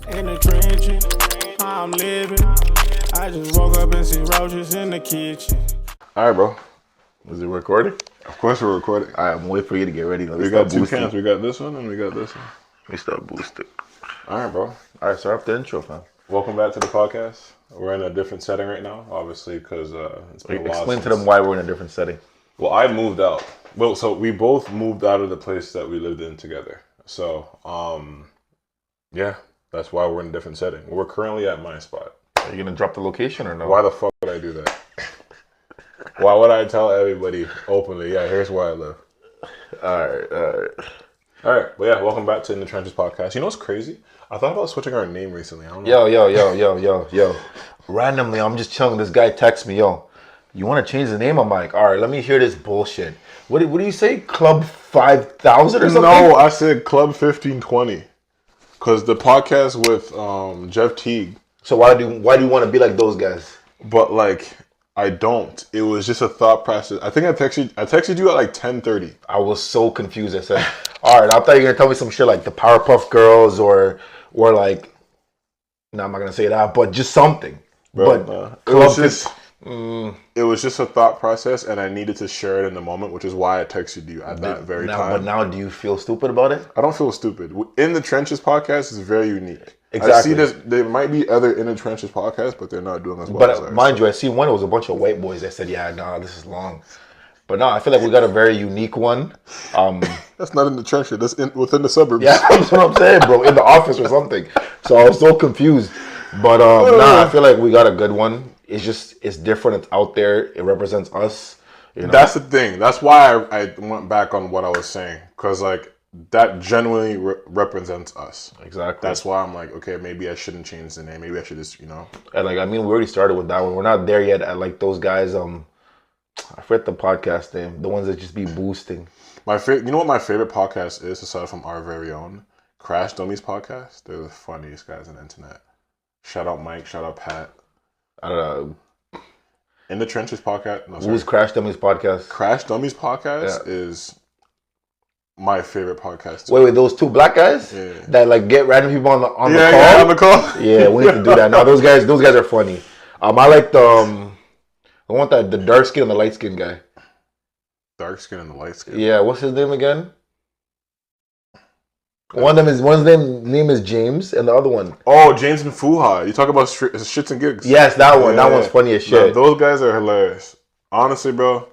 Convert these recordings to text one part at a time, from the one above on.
In the trenches, I'm living. I just woke up and see roaches in the kitchen. All right, bro. Is it recording? Of course we're recording. All right, I'm waiting for you to get ready. We got two cans. We got this one and we got this one. Let me start boosting. All right, bro. All right, start off the intro, fam. Welcome back to the podcast. We're in a different setting right now, obviously, because it's been a while. Explain to them why we're in a different setting. Well, I moved out. Well, so we both moved out of the place that we lived in together. So, yeah, that's why we're in a different setting. We're currently at my spot. Are you gonna drop the location or no? Why the fuck would I do that? Why would I tell everybody openly? Yeah, here's where I live. All right. All right, but yeah, welcome back to In the Trenches podcast. You know what's crazy? I thought about switching our name recently. I don't know. Yo. Randomly, I'm just chilling. This guy texts me, yo, you want to change the name? I'm like, all right, let me hear this bullshit. What do you say? Club 5,000 or something? No, I said Club 1520. Because the podcast with Jeff Teague. So why do you want to be like those guys? But like, I don't. It was just a thought process. I think I texted you at like 10:30. I was so confused. I said, all right, I thought you were gonna tell me some shit like the Powerpuff Girls or like, no, I'm not gonna say that, but just something. Bro, but it was just a thought process, and I needed to share it in the moment, which is why I texted you at that very time. But now, do you feel stupid about it? I don't feel stupid. In the Trenches podcast is very unique. Exactly. I see there might be other In the Trenches podcasts, but they're not doing as well. But as ours. mind you, I see one. It was a bunch of white boys that said, "Yeah, nah, this is long." But no, I feel like we got a very unique one. That's not in the trenches. That's within the suburbs. Yeah, that's what I'm saying, bro. In the office or something. So I was so confused. But I feel like we got a good one. It's different. It's out there. It represents us. You know? That's the thing. That's why I went back on what I was saying, because like that genuinely represents us. Exactly. That's why I'm like, okay, maybe I shouldn't change the name. Maybe I should just, And like, I mean, we already started with that one. We're not there yet at like those guys. I forget the podcast name. The ones that just be boosting. You know what my favorite podcast is, aside from our very own Crash Dummies podcast? They're the funniest guys on the internet. Shout out Mike. Shout out Pat. I don't know. In the Trenches podcast. No, Who's Crash Dummies podcast? Crash Dummies podcast is my favorite podcast. Wait, those two black guys that like get random people on the call. Yeah, on the call. Yeah, we need to do that. No, those guys are funny. I like the one that the dark skin and the light skin guy. Dark skin and the light skin. Yeah, what's his name again? One's name is James, and the other one. Oh, James and Fuha. You talk about shits and gigs. Yes, that one. Yeah. That one's funny as shit. Those guys are hilarious. Honestly, bro.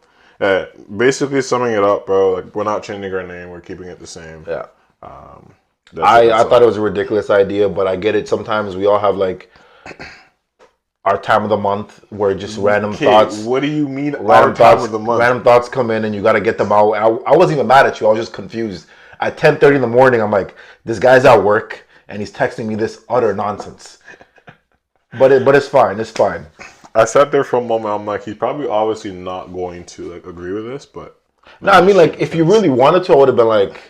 Basically summing it up, bro. Like, we're not changing our name. We're keeping it the same. Yeah. I thought it was a ridiculous idea, but I get it. Sometimes we all have like our time of the month where just random thoughts. What do you mean our time of the month? Random thoughts come in and you got to get them out. I wasn't even mad at you. I was just confused. At 10:30 in the morning, I'm like, this guy's at work and he's texting me this utter nonsense. But it's fine. It's fine. I sat there for a moment. I'm like, he's probably obviously not going to like agree with this, but no, I mean, like, if you really wanted to, I would have been like,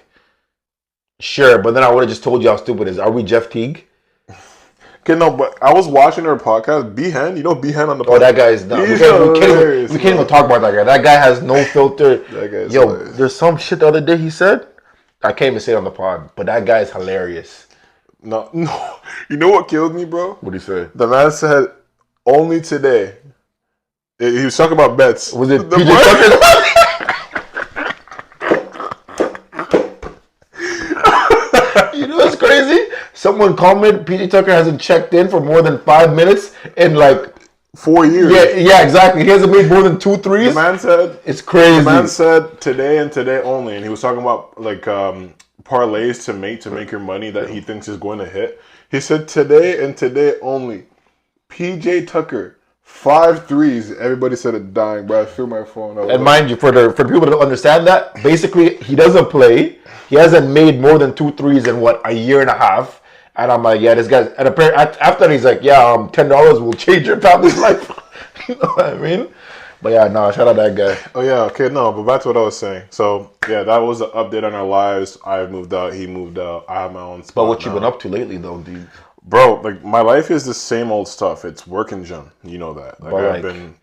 sure. But then I would have just told you how stupid it is. Are we Jeff Teague? Okay, no, but I was watching her podcast, B-Hen. You know B-Hen on the podcast? Oh, that guy's not. We can't even talk about that guy. That guy has no filter. That guy's hilarious. There's some shit the other day he said. I can't even say it on the pod, but that guy is hilarious. No. You know what killed me, bro? What did he say? The man said, only today. He was talking about bets. Was it PJ Tucker? You know what's crazy? Someone commented PJ Tucker hasn't checked in for more than 5 minutes in like 4 years. Yeah, exactly. He hasn't made more than 2 threes. The man said it's crazy. The man said today and today only, and he was talking about like parlays to make your money that he thinks is going to hit. He said today and today only. PJ Tucker, 5 threes. Everybody said it dying, bro. I threw my phone over. And mind you, for the people to understand that, basically he doesn't play. He hasn't made more than 2 threes in a year and a half. And I'm like, yeah, this guy's. And after he's like, yeah, $10 will change your family's life. You know what I mean? But yeah, no, shout out that guy. Oh yeah, okay, no, but back to what I was saying. So yeah, that was the update on our lives. I moved out, he moved out. I have my own spot. But what you been up to lately, though, dude? Bro, like my life is the same old stuff. It's work and gym. You know that. Like I've been.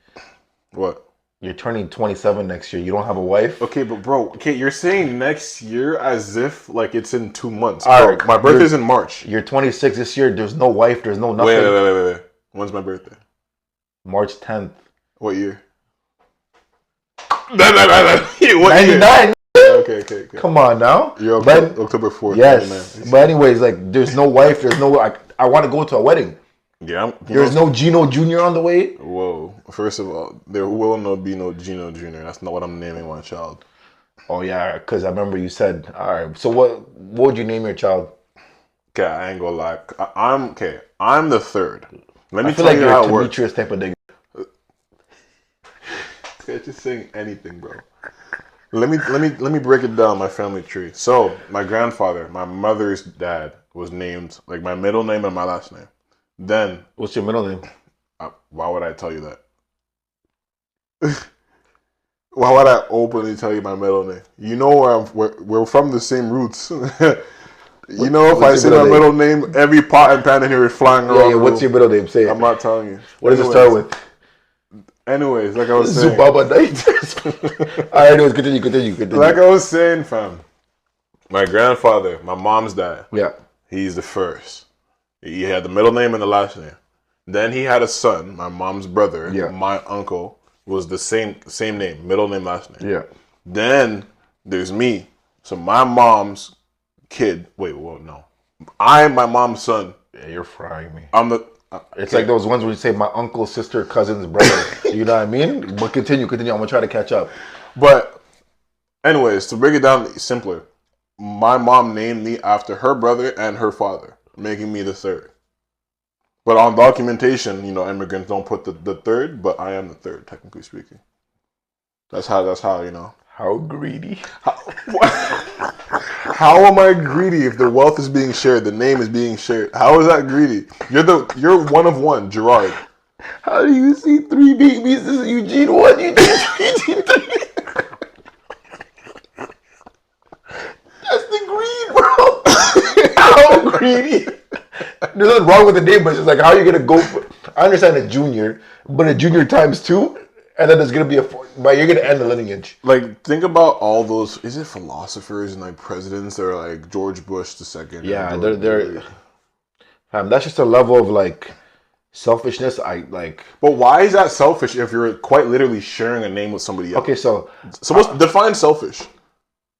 What? You're turning 27 next year. You don't have a wife. Okay, but bro, okay, you're saying next year as if like it's in 2 months. All Bro, right, my birthday's in March. You're 26 this year. There's no wife. There's no nothing. Wait. When's my birthday? March 10th. What year? What year? 99. Okay. Come on now. You're But- October 4th. Yes. 99. But anyways, like, there's no wife. There's no. I want to go to a wedding. Yeah. There's no Gino Jr. on the way. Whoa. First of all, there will not be no Gino Jr. That's not what I'm naming my child. Oh yeah, because I remember you said. All right. So what would you name your child? Okay, I ain't gonna lie. I'm okay. I'm the third. Let me I feel tell like you you're how a it works. Demetrius type of nigga. Okay, just saying anything, bro. Let me break it down. My family tree. So my grandfather, my mother's dad, was named like my middle name and my last name. Then What's your middle name? why would I tell you that? Why would I openly tell you my middle name? You know we're from the same roots. You know, if I say my middle name, every pot and pan in here is flying around. Yeah, what's your middle name? Say it. I'm not telling you. What does it start with? Anyways, like I was saying. Zubaba Night. All right, anyways, continue. Like I was saying, fam. My grandfather, my mom's dad. Yeah. He's the first. He had the middle name and the last name. Then he had a son, my mom's brother. Yeah. My uncle was the same name, middle name, last name. Yeah. Then there's me. So my mom's kid. Wait, well, no. I'm my mom's son. Yeah, you're frying me. I'm the. It's like those ones where you say my uncle, sister, cousin's brother. You know what I mean? But continue. I'm gonna try to catch up. But, anyways, to break it down simpler, my mom named me after her brother and her father, making me the third. But on documentation, you know, immigrants don't put the third, but I am the third, technically speaking. That's how you know. How greedy. How am I greedy if the wealth is being shared, the name is being shared? How is that greedy? You're one of one, Gerard. How do you see three babies? This is Eugene 1, Eugene 3. That's the greed, bro. How greedy. There's nothing wrong with the name, but it's just like, how are you going to go for... I understand a junior, but a junior times 2, and then there's going to be a... But you're going to end the lineage. Like, think about all those... Is it philosophers and, like, presidents that are, like, George Bush II? Yeah, they're that's just a level of, like, selfishness. But why is that selfish if you're quite literally sharing a name with somebody else? Okay, so... define selfish.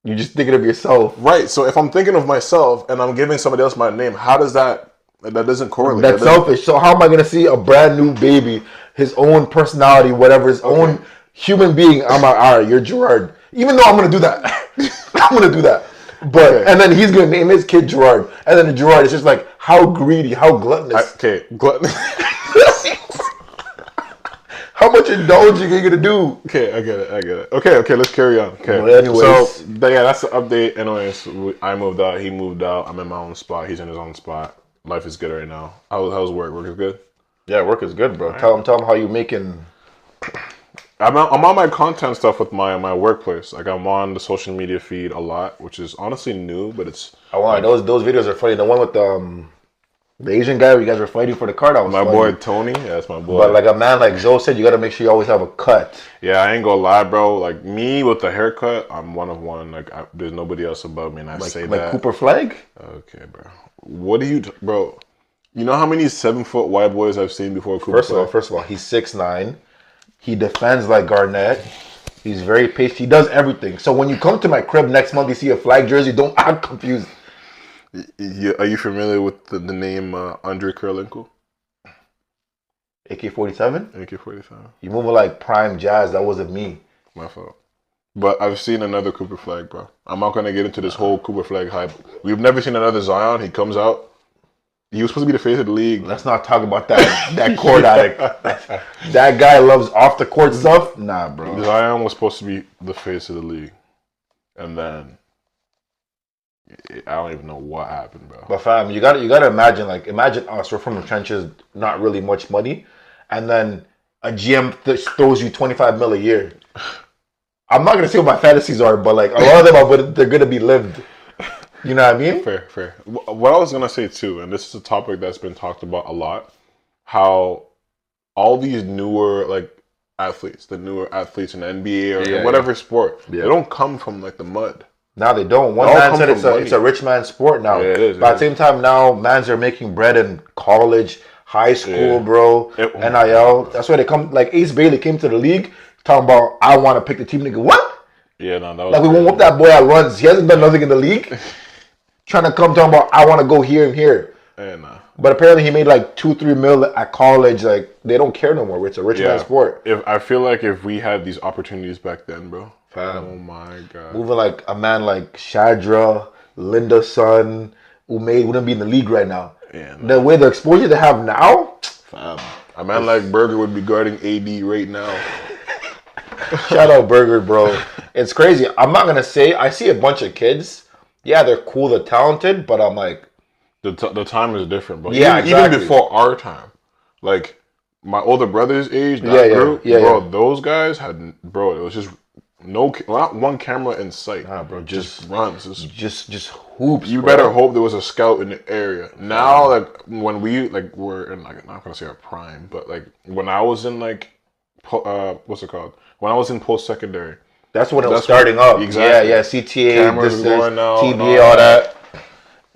You're just thinking of yourself. Right, so if I'm thinking of myself and I'm giving somebody else my name, how does that doesn't correlate? That's selfish. So how am I going to see a brand new baby, his own personality, whatever, his own human being? I'm like, all right, you're Gerard. Even though I'm going to do that. I'm going to do that. But, and then he's going to name his kid Gerard. And then the Gerard is just like, how greedy, how gluttonous. Gluttonous. How much indulging are you going to do? Okay, I get it. Okay, let's carry on. Okay. But anyways. So, yeah, that's the update. Anyways, I moved out, he moved out. I'm in my own spot, he's in his own spot. Life is good right now. How's work? Work is good? Yeah, work is good, bro. Tell him how you making... I'm on my content stuff with my workplace. Like, I'm on the social media feed a lot, which is honestly new, but it's... those videos are funny. The one with the Asian guy where you guys were fighting for the car, that was my funny. boy Tony. Yeah, that's my boy. But like a man like Joe said, you got to make sure you always have a cut. Yeah, I ain't gonna lie, bro. Like, me with the haircut, I'm one of one. Like, there's nobody else above me, and I say that. Like Cooper Flag? Okay, bro. What do you... Bro, you know how many 7-foot white boys I've seen before Cooper Flag? First of all, he's 6'9". He defends like Garnett. He's very patient. He does everything. So when you come to my crib next month, you see a Flag jersey, don't act confused. Are you familiar with the name Andre Kirilenko? AK-47? AK-47. You moving like prime jazz. That wasn't me. My fault. But I've seen another Cooper Flag, bro. I'm not going to get into this whole Cooper Flag hype. We've never seen another Zion. He comes out. He was supposed to be the face of the league. Let's not talk about that court addict. That guy loves off the court stuff. Nah, bro. Zion was supposed to be the face of the league. And then... I don't even know what happened, bro. But fam, you gotta imagine us. We're from the trenches, not really much money, and then a GM throws you 25 mil a year. I'm not gonna say what my fantasies are, but like a lot of them they're gonna be lived. You know what I mean? Fair. What I was gonna say too, and this is a topic that's been talked about a lot, how all these newer, like, athletes, the newer athletes in the NBA or Yeah, in whatever sport. Yeah. They don't come from like the mud. Now they don't. One They all man come said from it's a rich man's sport now. Yeah, it is, But it at the same time, now mans are making bread in college, high school, Yeah. bro. NIL. That's why they come. Like Ace Bailey came to the league talking about, I want to pick the team. Nigga, what? Yeah, no, that was Like we won't whoop that boy at runs. He hasn't done nothing in the league. Trying to come talking about, I want to go here and here. Yeah, nah. But apparently he made like 2-3 mil at college. Like they don't care no more. It's a rich man's sport. If I feel like if we had these opportunities back then, bro. Fam. Oh my god. Moving like a man like Shadra, Linda's son, who wouldn't be in the league right now. Yeah, The way the exposure they have now, fam. A man like Burger would be guarding AD right now. shout out Burger, bro. It's crazy. I'm not gonna say I see a bunch of kids. Yeah, they're cool, they're talented, but I'm like, The time is different, bro. Yeah, even exactly. before our time, like my older brother's age, that Yeah, group, yeah, bro. yeah. Those guys had, bro. It was just not one camera in sight. nah, bro, Just runs. just hoops. You bro. better hope there was a scout in the area. Now, like when we were in like, I'm not gonna say our prime, but like when I was in like, what's it called? When I was in post secondary. That's when it was That's starting when- up. exactly. Yeah, CTA, Cameras this, going out and TBA, all all that.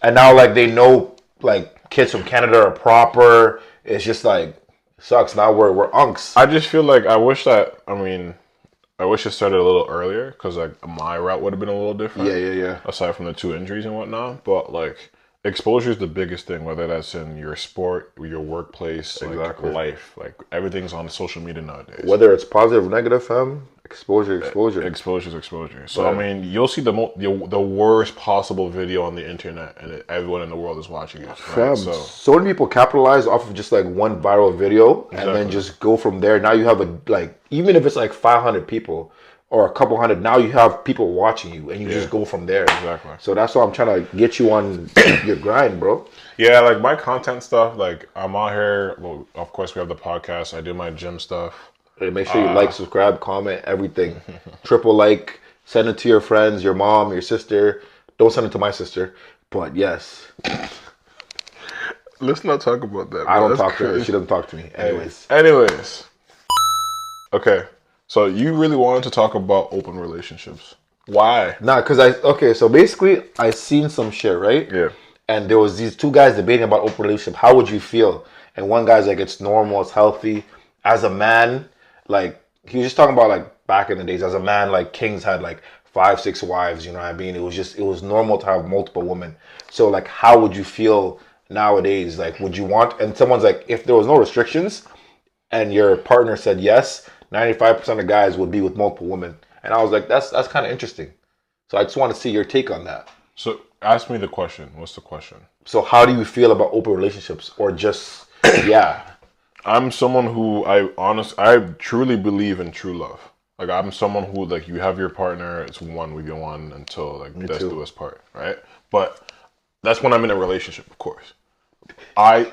And now like they know like kids from Canada are proper. It's just like sucks. Now we're unks. I just feel like I wish it started a little earlier because like my route would have been a little different. Yeah. Aside from the 2 injuries and whatnot, but like exposure is the biggest thing, whether that's in your sport, your workplace, Exactly. like life. Like everything's on social media nowadays. Whether it's positive or negative, fam, exposure. Exposure's exposure. So I mean, you'll see the worst possible video on the internet, and everyone in the world is watching it. Right? Fam, so many people capitalize off of just like one viral video and then just go from there. Now you have even if it's like 500 people or a couple hundred, now you have people watching you and you just go from there. Exactly. So that's why I'm trying to get you on your grind, bro. Yeah, like my content stuff, like I'm out here. Well, of course we have the podcast. I do my gym stuff. Hey, make sure you like, subscribe, comment, everything. Triple like, send it to your friends, your mom, your sister. Don't send it to my sister, but yes. Let's not talk about that. I bro. don't That's talk to her. crazy. She doesn't talk to me. Anyways. Okay. So you really wanted to talk about open relationships. Why? Nah, so basically I seen some shit, right? Yeah. And there was these two guys debating about open relationship. How would you feel? And one guy's like, it's normal, it's healthy. As a man, like, he was just talking about like back in the days, as a man, like kings had like 5-6 wives, you know what I mean? It was normal to have multiple women. So like, how would you feel nowadays? Like, would you want, and someone's like, if there was no restrictions and your partner said yes, 95% of guys would be with multiple women. And I was like, that's kind of interesting. So I just want to see your take on that. So ask me the question. What's the question? So how do you feel about open relationships, or just yeah? I'm someone who I truly believe in true love. Like I'm someone who like you have your partner, it's one with your one until like death do us part, right? But that's when I'm in a relationship, of course. Why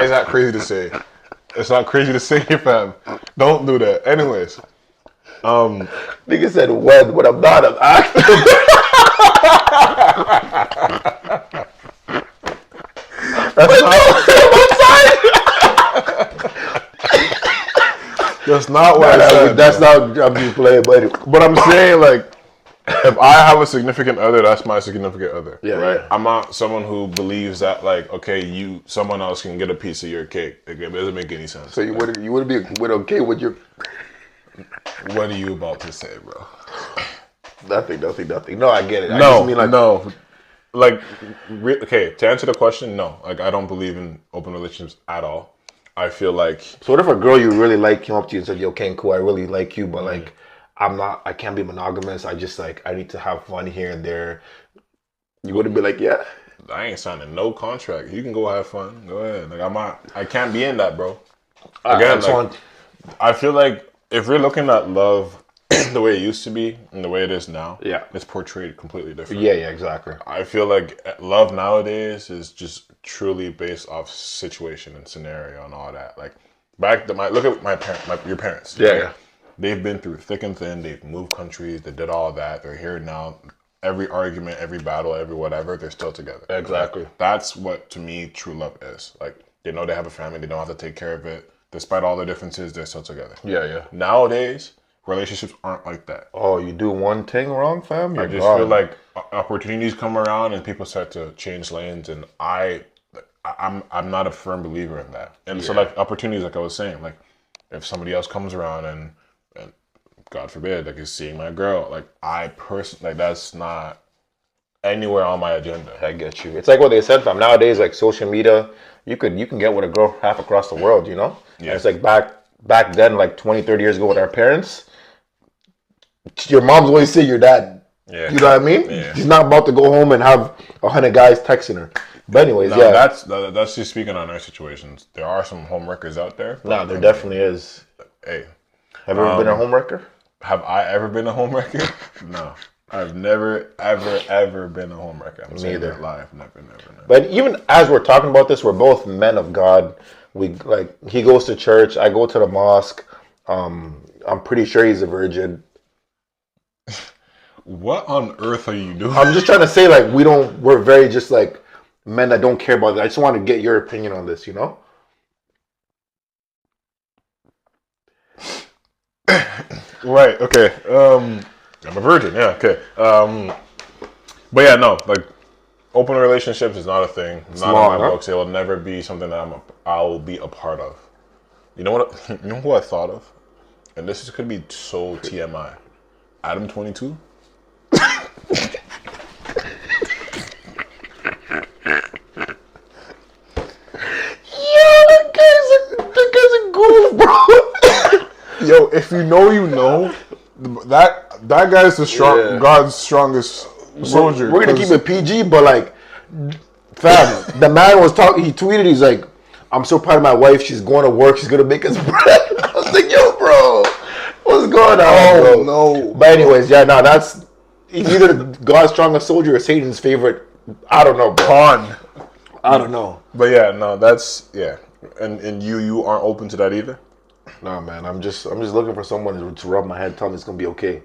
is that crazy to say? It's not crazy to say, fam. Don't do that. Anyways, Nigga said when I'm not, I'm active. that's not what I said. That's not. I'm just playing, buddy. But I'm saying, like, if I have a significant other, that's my significant other, Yeah, right? yeah. I'm not someone who believes that, like, okay, someone else can get a piece of your cake. Like, it doesn't make any sense. So you would be okay with your What are you about to say, bro? nothing. No, I get it. I No, just mean like, no. Like, okay, to answer the question, no. Like, I don't believe in open relationships at all. I feel like... So what if a girl you really like came up to you and said, "Yo, okay, cool, I really like you, but like, I can't be monogamous. I just like, I need to have fun here and there." You wouldn't be like, yeah? I ain't signing no contract. You can go have fun. Go ahead. Like, I can't be in that, bro. Again, I feel like if we're looking at love the way it used to be and the way it is now, Yeah. it's portrayed completely different. Yeah, exactly. I feel like love nowadays is just truly based off situation and scenario and all that. Like look at your parents. Yeah, right? yeah. They've been through thick and thin. They've moved countries. They did all that. They're here now. Every argument, every battle, every whatever, they're still together. Exactly. Like, that's what to me true love is. Like they know they have a family. They don't have to take care of it. despite all the differences, they're still together. Yeah. Nowadays, relationships aren't like that. Oh, you do one thing wrong, fam? I just feel like opportunities come around and people start to change lanes, and I'm not a firm believer in that. And so like opportunities, like I was saying, like if somebody else comes around and God forbid, like is seeing my girl, like I personally, like that's not anywhere on my agenda. I get you. It's like what they said, fam. Nowadays, like social media, you can get with a girl half across the world, you know? Yeah. And it's like back then, like 20, 30 years ago with our parents, your mom's always say your dad. Yeah. You know what I mean? Yeah. She's not about to go home and have 100 guys texting her. But anyways, that's just speaking on our situations. There are some homewreckers out there. Nah, there definitely is. Hey. Have you ever been a homewrecker? Have I ever been a homewrecker? No. I've never, ever been a homewrecker. I'm saying that live. Never. But even as we're talking about this, we're both men of God. He goes to church. I go to the mosque. I'm pretty sure he's a virgin. What on earth are you doing? I'm just trying to say, like, we're very just like men that don't care about that. I just want to get your opinion on this, you know? Right, okay. I'm a virgin, yeah, okay. But yeah, no, like open relationships is not a thing. Not on my books. It will never be something that I'll be a part of. You know what? You know who I thought of? And this could be so TMI. Adam 22. That guy's a goof, bro. Yo, if you know, you know. That guy's God's strongest soldier. We're gonna keep it PG, but like, fam, the man was talking. He tweeted, he's like, "I'm so proud of my wife. She's going to work. She's gonna make us bread." I was like, "Yo, bro, what's going on, bro?" No. But anyways, that's he's either God's strongest soldier or Satan's favorite. I don't know, pawn. I don't know. But yeah, no, that's And you aren't open to that either. Nah, man, I'm just looking for someone to rub my head, tell me it's gonna be okay.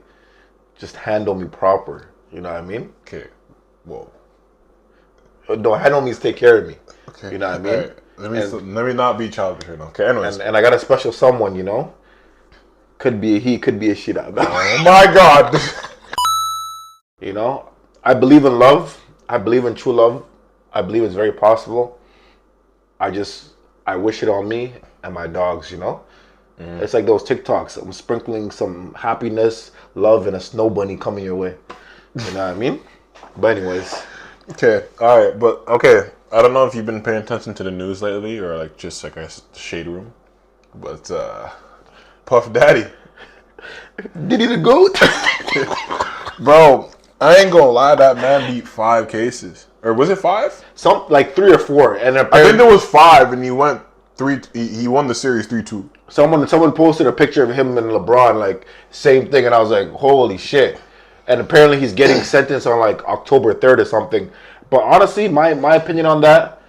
Just handle me proper. You know what I mean? Okay. Whoa. Don't handle me, take care of me. Okay. You know what I mean? Right. Let me not be childish here now. Okay. Anyways. And I got a special someone, you know. Could be a he, could be a she. Oh my God. You know, I believe in love. I believe in true love. I believe it's very possible. I wish it on me and my dogs, you know? It's like those TikToks. I'm sprinkling some happiness, love, and a snow bunny coming your way. You know what I mean? But anyways. Okay. All right. But okay. I don't know if you've been paying attention to the news lately or like just like a shade room. But Puff Daddy. Diddy the GOAT? Bro, I ain't gonna lie. That man beat 5 cases. Or was it 5? Some like 3 or 4. And I think there was 5 and he went 3. He won the series 3-2. Someone posted a picture of him and LeBron, like same thing, and I was like, holy shit. And apparently he's getting sentenced on like October 3rd or something. But honestly, my opinion on that,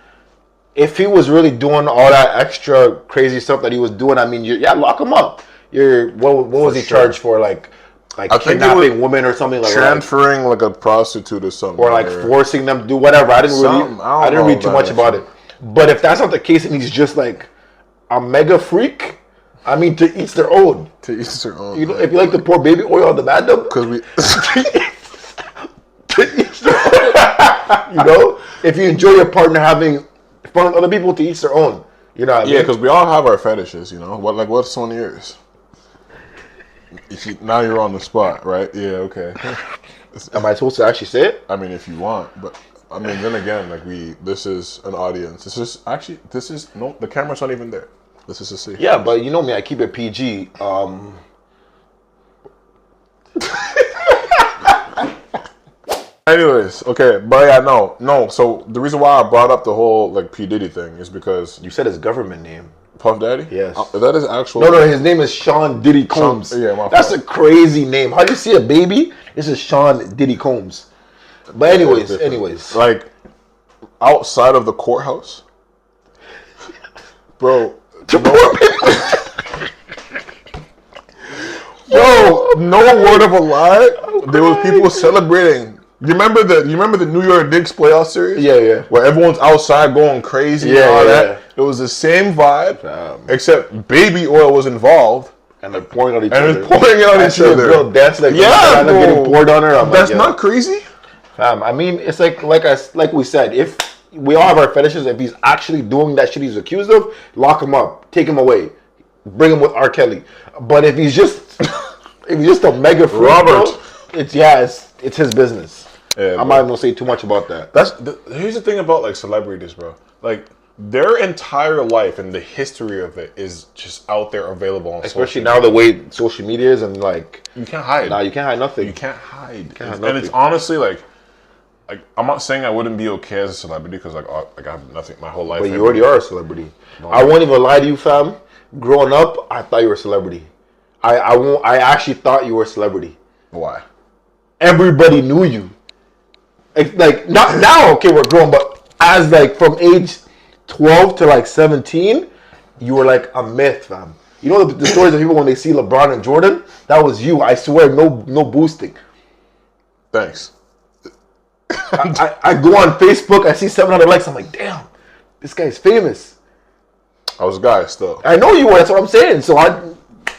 if he was really doing all that extra crazy stuff that he was doing, I mean, lock him up. What was he charged for? Like kidnapping women or something like that. Transferring like a prostitute or something. Or like forcing them to do whatever. I didn't read too much about it. But if that's not the case and he's just like a mega freak, I mean, to each their own. To each their own. You know, if you like to pour baby oil on the madam, because we to each their own. You know, if you enjoy your partner having fun with other people, to each their own. You know what I mean? Yeah, because we all have our fetishes. You know, what's one of yours? Now you're on the spot, right? Yeah, okay. Am I supposed to actually say it? I mean, if you want, but I mean, then again, like this is an audience. No, the camera's not even there. This is a secret. Yeah, but you know me, I keep it PG. Anyways, okay, but yeah, no. So the reason why I brought up the whole like P Diddy thing is because you said his government name. Puff Daddy? Yes. That is actual. No, his name is Sean Diddy Combs. That's a crazy name. How do you see a baby? This is Sean Diddy Combs. But anyways. Like, outside of the courthouse, bro. Bro, no word of a lie. There was people celebrating. You remember the New York Knicks playoff series? Yeah. Where everyone's outside going crazy and all that. It was the same vibe, Fam. except baby oil was involved. And they're pouring on each And other. it's pouring it on I each see a other. girl dance like Yeah, the getting bro. poured on her. I'm That's like, not crazy. Fam, I mean, it's like we said, if we all have our fetishes, if he's actually doing that shit he's accused of, lock him up, take him away, bring him with R. Kelly. But if he's just a mega freak, Robert. bro, it's his business. Yeah, I'm not even gonna say too much about that. Here's the thing about like celebrities, bro. Like their entire life and the history of it is just out there available on Especially social now the way social media is and like you can't hide. you can't hide nothing. You can't hide. Can't hide And it's nothing. honestly like I'm not saying I wouldn't be okay as a celebrity because like I have nothing my whole life. But you already are a celebrity. I won't even lie to you, fam. Growing up, I thought you were a celebrity. I actually thought you were a celebrity. Why? Everybody knew you. Like not now, okay, we're grown, but as like from age 12 to like 17, you were like a myth, fam. You know the stories of people when they see LeBron and Jordan? That was you. I swear, no boosting. Thanks. I go on Facebook, I see 700 likes. I'm like, damn, this guy's famous. I was a guy still. I know you were. That's what I'm saying. So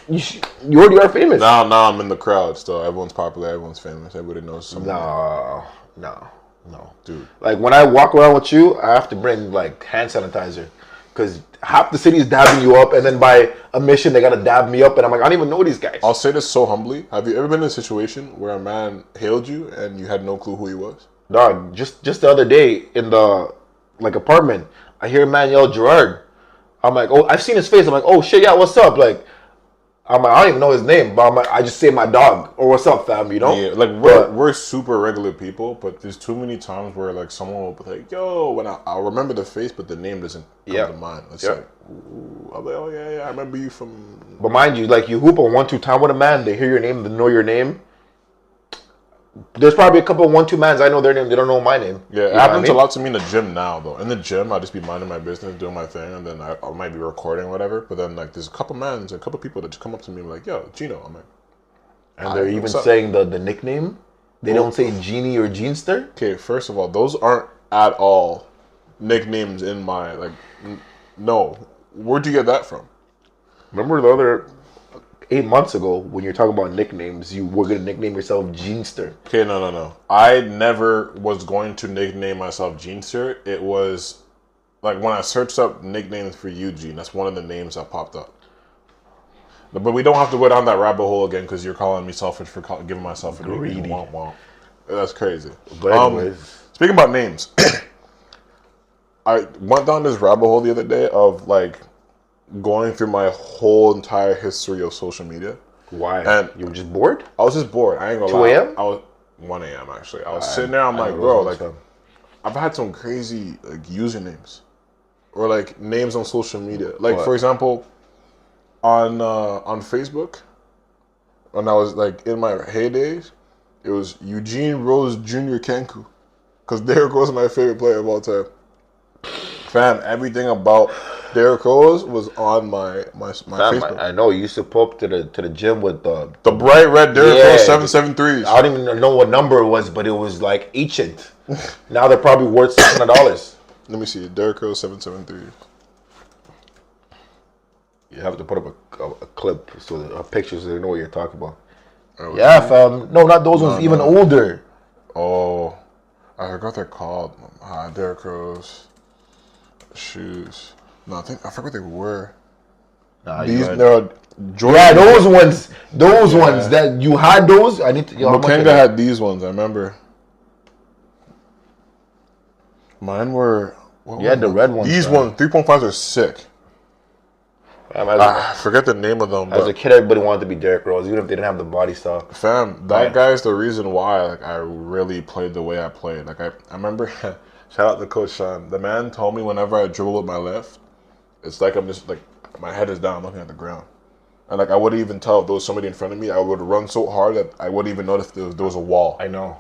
you already are famous. Now I'm in the crowd still. Everyone's popular. Everyone's famous. Everybody knows someone. No, Dude. Like when I walk around with you, I have to bring like hand sanitizer because half the city is dabbing you up, and then by omission they gotta dab me up, and I'm like, I don't even know these guys. I'll say this so humbly. Have you ever been in a situation where a man hailed you and you had no clue who he was? Dog, just the other day in the like apartment, I hear a man yell Gerard. I'm like, oh, I've seen his face. I'm like, oh shit, yeah, what's up? Like, I'm like, I don't even know his name, but I'm like, I just say my dog or what's up, fam, you know? Yeah, like we're super regular people, but there's too many times where like someone will be like, yo, when I'll remember the face, but the name doesn't come to mind. It's like, ooh, I'm like, oh yeah, I remember you from. But mind you, like you hoop a 1-2 time with a man, they hear your name, they know your name. There's probably a couple of 1-2 mans I know their name, they don't know my name. Yeah, it happens a lot to me in the gym now, though. In the gym, I'll just be minding my business, doing my thing, and then I might be recording or whatever. But then, like, there's a couple mans, a couple people that just come up to me and be like, yo, Gino. I'm like, and they're even saying the nickname. They don't say Genie or Genester. okay, first of all, those aren't at all nicknames in my, like, no. Where'd you get that from? Remember the other 8 months ago when you're talking about nicknames, you were gonna nickname yourself Genester. Okay, no. I never was going to nickname myself Genester. It was like when I searched up nicknames for Eugene, that's one of the names that popped up. But we don't have to go down that rabbit hole again because you're calling me selfish for giving myself a nickname. Womp womp. That's crazy. But anyways, speaking about names, I went down this rabbit hole the other day of like going through my whole entire history of social media. why? And You were just bored? I was just bored. I ain't gonna 2 lie. a.m.? I was 1 a.m. actually. I was sitting there. I'm like, bro, like I've had some crazy like usernames or like names on social media. Like What? for example, on Facebook, when I was like in my heydays, it was Eugene Rose Jr. Kanku, because Derrick Rose is my favorite player of all time. Fam, everything about Derrick Rose was on my Facebook. I know you used to pull up to the gym with the bright red Derrick Rose 773s. I don't even know what number it was, but it was like ancient. Now they're probably worth $600. Let me see, Derrick Rose 773s. You have to put up a clip so a picture so they know what you're talking about. Oh, Yeah, fam. No, not those ones. Even older. Oh, I forgot what they're called. Derrick Rose shoes. No, I forgot what they were. Nah, These they're Jordan. Yeah, those ones. Those ones that you had those. I need to. Makenga had these ones. I remember. Mine were. You had the red ones. These ones, 3.5s are sick. I forget the name of them. As a kid, everybody wanted to be Derrick Rose, even if they didn't have the body style. Fam, that guy's the reason why like I really played the way I played. Like I remember, shout out to Coach Sean. The man told me whenever I dribble with my left, it's like I'm just like my head is down looking at the ground. And like I wouldn't even tell if there was somebody in front of me. I would run so hard that I wouldn't even notice there was a wall. I know.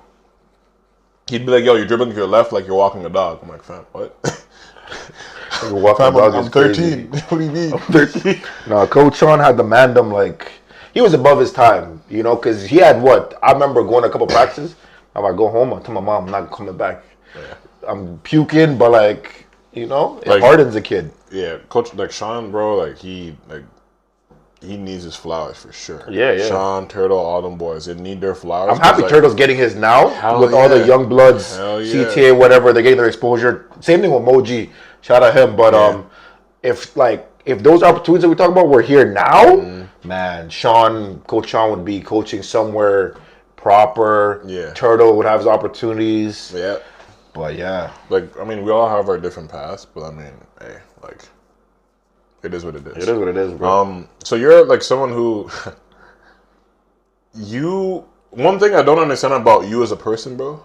He'd be like, yo, you're dribbling to your left like you're walking a dog. I'm like, fam, what? You're walking Fam, dog I'm is 13. crazy. What do you mean? I'm 13. No, Coach Sean had the mandem like he was above his time, you know, because he had what? I remember going to a couple practices. I might go home. I tell my mom I'm not coming back. Yeah. I'm puking, but like You know, it Like- hardens a kid. Yeah, Coach like Sean, bro, he needs his flowers for sure. Yeah, yeah. Sean, Turtle, all them boys, they need their flowers. I'm happy 'cause, like, Turtle's getting his now Hell with all the yeah. young bloods, Hell yeah. CTA, whatever. They're getting their exposure. Same thing with Moji. Shout out him. But Yeah. if those opportunities that we talk about were here now, man, Coach Sean would be coaching somewhere proper. Yeah. Turtle would have his opportunities. Yeah. But yeah, Like, I mean, we all have our different paths, but I mean, hey, like, it is what it is. it is what it is, bro. So you're like someone who one thing I don't understand about you as a person, bro.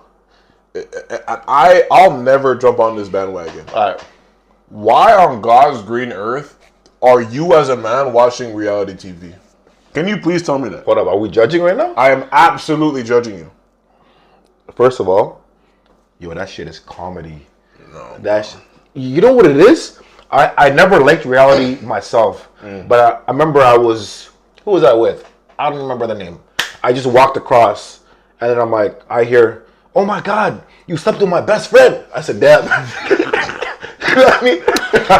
I'll never jump on this bandwagon. All right. Why on God's green earth are you as a man watching reality TV? Can you please tell me that? Hold up. Are we judging right now? I am absolutely judging you. First of all, that shit is comedy. No. You know what it is? I never liked reality myself, but I remember who was I with? I don't remember the name. I just walked across, and then I'm like, I hear, oh my God, you slept with my best friend. I said, damn. You know what I mean?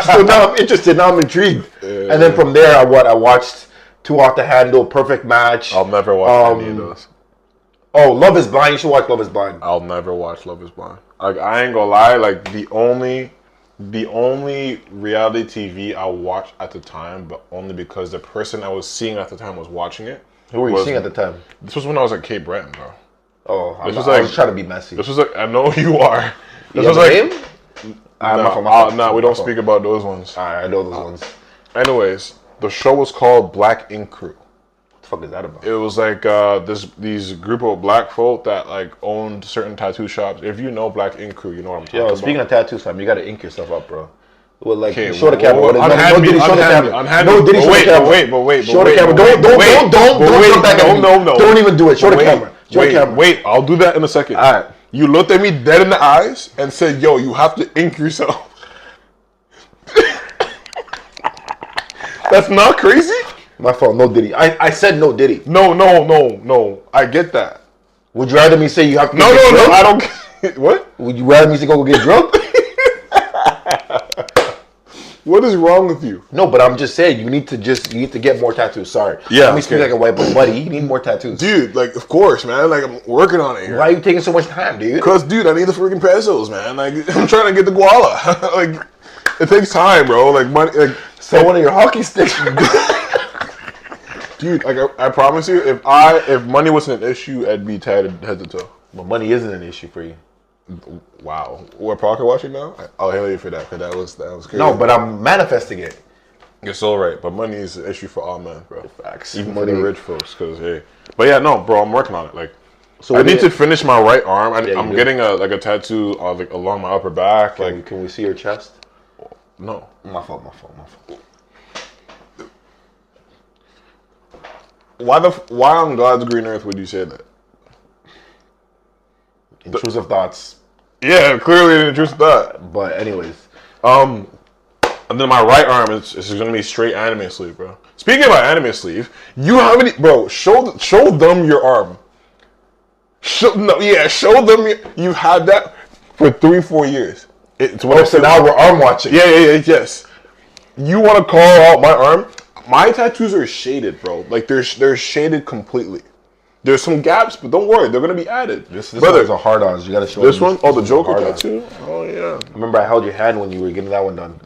So now I'm interested, now I'm intrigued. And then from there, I watched Too Hot to Handle, Perfect Match. I'll never watch any of those. Oh, Love is Blind. You should watch Love is Blind. I'll never watch Love is Blind. Like, I ain't gonna lie, like the only reality TV I watched at the time, but only because the person I was seeing at the time was watching it. Who were you seeing at the time? This was when I was at Cape Breton, bro. Oh, I was was like- trying to be messy. This was like, I know you are. This You was have a like, name? no, we don't speak about those ones. Alright, I know those ones. Anyways, the show was called Black Ink Crew. What the fuck is that about? It was like these group of black folk that like owned certain tattoo shops. If you know Black Ink Crew, you know what I'm talking Yo, about. speaking of tattoos, fam, you gotta ink yourself up, bro. Well, like, Okay, show the camera. whoa, No, unhand me, Diddy, show the unhand me, camera. unhand No, me. Diddy, show the camera. Wait, Show the camera. Don't jump back at me. No. Don't even do it. Show the camera. Show the camera. Wait, I'll do that in a second. All right. You looked at me dead in the eyes and said, yo, you have to ink yourself. That's not crazy? My fault. No Diddy. I said no Diddy. No. I get that. Would you rather me say you have to? No. I don't. What? Would you rather me say go get drunk? What is wrong with you? No, but I'm just saying you need to get more tattoos. Sorry. Yeah, Let me speak okay. like a white boy, buddy. You need more tattoos. Dude, like, of course, man. Like, I'm working on it here. Why are you taking so much time, dude? Because, dude, I need the freaking pesos, man. Like, I'm trying to get the guala. Like, it takes time, bro. Like, money. Like, Sell one of your hockey sticks. dude, like, I promise you, if money wasn't an issue, I'd be tied head to toe. But money isn't an issue for you. Wow. We're pocket watching now? I'll hail you for that, because that was crazy. No, but I'm manifesting it. You're so right. But money is an issue for all men, bro. Facts. Even Money. for the rich folks, because, hey. But yeah, no, bro, I'm working on it. Like, So I need to finish my right arm. Yeah, I'm you do. getting a tattoo like along my upper back. Like, Can we see your chest? no. My fault. Why on God's green earth would you say that? Intrusive thoughts. Yeah, clearly an intrusive thought. But anyways, And then my right arm is gonna be straight anime sleeve, bro. Speaking about anime sleeve, you have any, bro? Show them your arm. Show them. You've had that for 3-4 years. It's what so now we're arm watching. Yes. You want to call out my arm? My tattoos are shaded, bro. Like they're shaded completely. There's some gaps, but don't worry, they're gonna be added. This brother. one's a hard on. You gotta show This them. one? Oh, the This is a Joker hard on. tattoo? Oh yeah. Remember, I held your hand when you were getting that one done.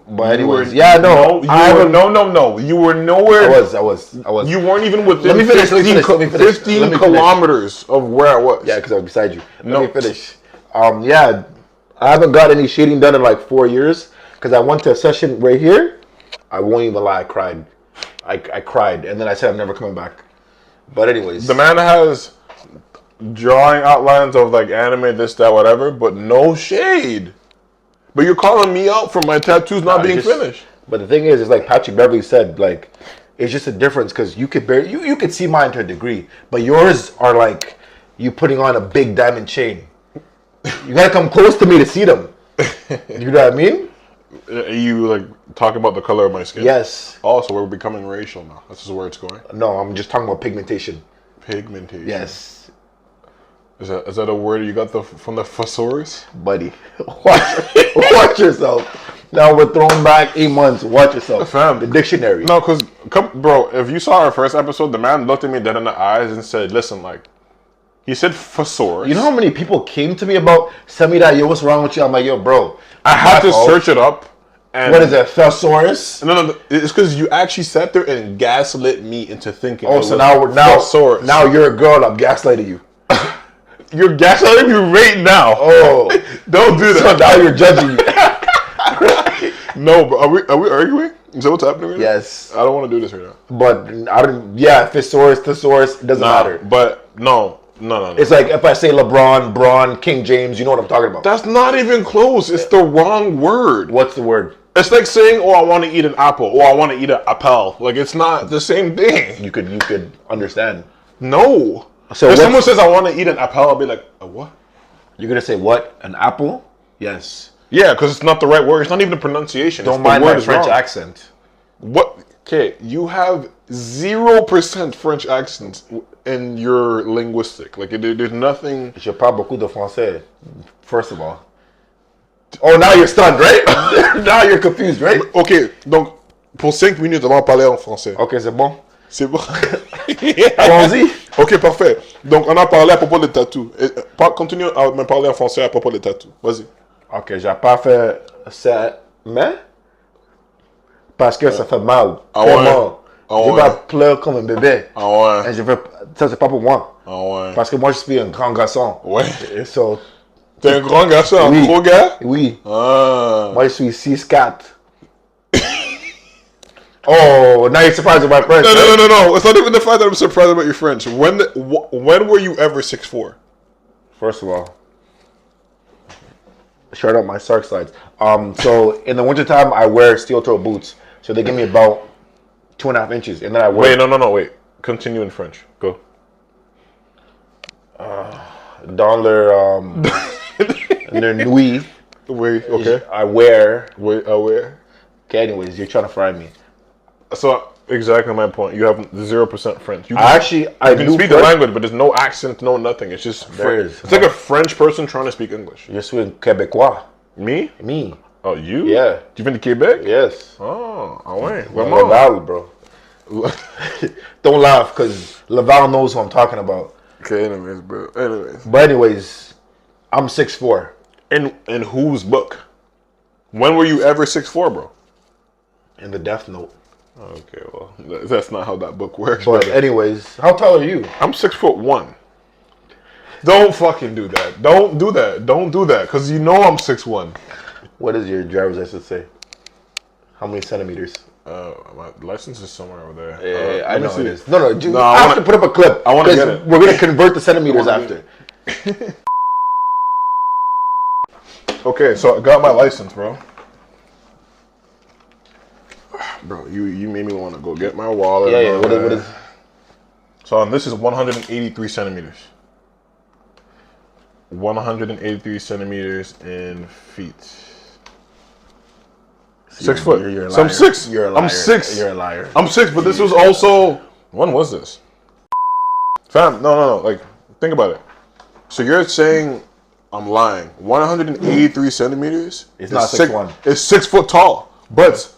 But anyways, were- yeah, no, no. You were nowhere. I was. You weren't even within Let me finish, 15 kilometers of where I was. Yeah, because I was beside you. No. Let me finish. Yeah, I haven't got any shading done in like 4 years because I went to a session right here. I won't even lie, I cried. I cried, and then I said I'm never coming back. But anyways, The man has drawing outlines of like anime, this, that, whatever, but no shade. But you're calling me out for my tattoos not being finished. But the thing is, it's like Patrick Beverly said, like it's just a difference because you could you could see mine to a degree, but yours are like you putting on a big diamond chain. You gotta come close to me to see them. You know what I mean? Are you like talking about the color of my skin? Yes. Also, we're becoming racial now. That's just where it's going. No, I'm just talking about pigmentation. Pigmentation. Yes. Is that a word you got from the thesaurus? Buddy, watch yourself. Now we're thrown back 8 months. Watch yourself. Fam. The dictionary. No, because, bro, if you saw our first episode, the man looked at me dead in the eyes and said, listen, like, he said thesaurus. You know how many people came to me about, send me that, yo, what's wrong with you? I'm like, yo, bro. I had to search it up. And what is it, thesaurus? No, it's because you actually sat there and gaslit me into thinking. Oh, so now thesaurus. Now you're a girl, I'm gaslighting you. You're gaslighting me right now. Oh. Don't do that. So now you're judging me. No, bro. Are we arguing? Is that what's happening right now? Yes. I don't want to do this right now. But I don't. Yeah, thesaurus, it doesn't matter. But no. It's like if I say LeBron, Braun, King James, you know what I'm talking about. That's not even close. It's the wrong word. What's the word? It's like saying, "Oh, I want to eat an apple," or "I want to eat an apple." Like it's not the same thing. You could understand. No. So if someone says, "I want to eat an apple," I'll be like, "A what?" You're gonna say what? An apple? Yes. Yeah, because it's not the right word. It's not even the pronunciation. Don't mind my French accent. What? Okay, you have 0% French accent in your linguistic. Like there's nothing. Je parle beaucoup de français. First of all. Oh, now you're stunned, right? Now you're confused, right? Ok, donc pour 5 minutes, on va parler en français. Ok, c'est bon. C'est bon. Allons-y. Ok, parfait. Donc on a parlé à propos des tatous. Continue à me parler en français à propos des tatous. Vas-y. Ok, j'ai pas fait ça, mais parce que ça fait mal. Ah ouais. Je vais pleurer comme un bébé. Ah ouais. Et ça c'est pas pour moi. Ah ouais. Parce que moi je suis un grand garçon. Ouais. Et so, T'es un grand garçon, un oui. gros gars? Oui. Ah. Moi je suis 6'4". Oh, now you're surprised at my French. No. It's not even the fact that I'm surprised about your French. When were you ever 6'4"? First of all, shirt up my Sark slides. So in the wintertime, I wear steel toe boots. So they give me about 2.5 inches, and then I wear. Wait, no, wait. Continue in French. Go. Dans leur nuit. Wait, okay. I wear. Wait, where? Okay, anyways, you're trying to fry me. So exactly my point. You have 0% French. You I can speak do the French. language, but there's no accent, no nothing. It's just There is. It's like a French person trying to speak English. Je suis un Québécois. Me? Me. Oh, you? Yeah. You been to Quebec? Yes. Oh, ouais. Laval, bro. Don't laugh, because Laval knows who I'm talking about. Okay, anyways, bro. Anyways. But anyways, I'm 6'4". In whose book? When were you ever 6'4", bro? In the Death Note. Okay, well, that's not how that book works. But brother. anyways, how tall are you? I'm 6'1". Don't fucking do that. Don't do that. Don't do that, because you know I'm 6'1". What does your driver's license say? How many centimeters? My license is somewhere over there. Yeah, I know see. it is. No, I have wanna- to put up a clip. I wanna get it. We're gonna convert the centimeters I wanna after. Okay, so I got my license, bro. Bro, you made me want to go get my wallet. Yeah. What is? So this is 183 centimeters. 183 centimeters in feet. 6 foot. You're a So I'm liar. 6. You're a liar. I'm 6. You're a liar. I'm 6, but this was also. When was this? Fam, no. Like, think about it. So you're saying I'm lying. 183 centimeters. It's not 6'1". It's 6 foot tall. But